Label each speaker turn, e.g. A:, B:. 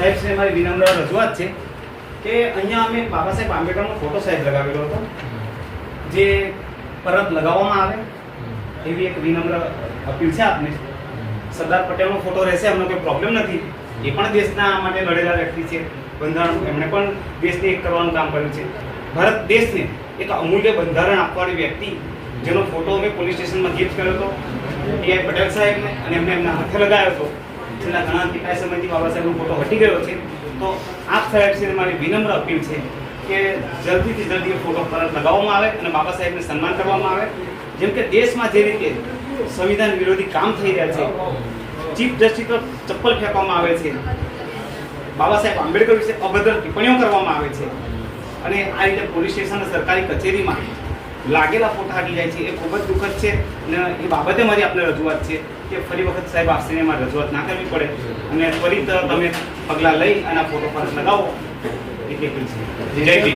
A: સાહેબ શ્રી મારી વિનમ્ર રજૂઆત છે કે અહીંયા અમે બાબા સાહેબ આંબેડકરનો ફોટો સાહેબ લગાવેલો હતો, જે પરત લગાવવામાં આવે એવી એક વિનમ્ર અપીલ છે આપને. સરદાર પટેલનો ફોટો રહેશે, એમનો કોઈ પ્રોબ્લેમ નથી. એ પણ દેશના માટે લડેલા વ્યક્તિ છે. બંધારણ એમણે પણ દેશને એક કરવાનું કામ કર્યું છે. ભારત દેશને એક અમૂલ્ય બંધારણ આપવાની વ્યક્તિ જેનો ફોટો અમે પોલીસ સ્ટેશનમાં ગિફ્ટ કર્યો હતો ટી.આઈ. પટેલ સાહેબને, અને એમને એમના હાથે લગાવ્યો હતો. છેલ્લા ઘણા કેટલાય સમયથી બાબા સાહેબનો ફોટો હટી ગયો છે. તો આપ સાહેબશ્રીને મારી વિનમ્ર અપીલ છે કે જલ્દીથી જલ્દી ફોટો પરત લગાવવામાં આવે અને બાબા સાહેબને સન્માન કરવામાં આવે. જેમ કે દેશમાં જે રીતે સંવિધાન વિરોધી કામ થઈ રહ્યા છે, ચીફ જસ્ટિસ પર ચપ્પલ ફેંકવામાં આવે છે, બાબા સાહેબ આંબેડકર વિશે અભદ્ર ટિપ્પણીઓ કરવામાં આવે છે, અને આ રીતે પોલીસ સ્ટેશન સરકારી કચેરીમાં લાગેલા ફોટા હટી જાય છે, એ ખૂબ જ દુઃખદ છે. અને એ બાબતે મારી આપને રજૂઆત છે કે ફરી વખત સાહેબ આપશ્રીને મારી રજૂઆત ના કરવી પડે અને ફરી તમે પગલાં લઈ અને આ ફોટો પરત લગાવો. એટલી અપીલ છે. જય ભીમ.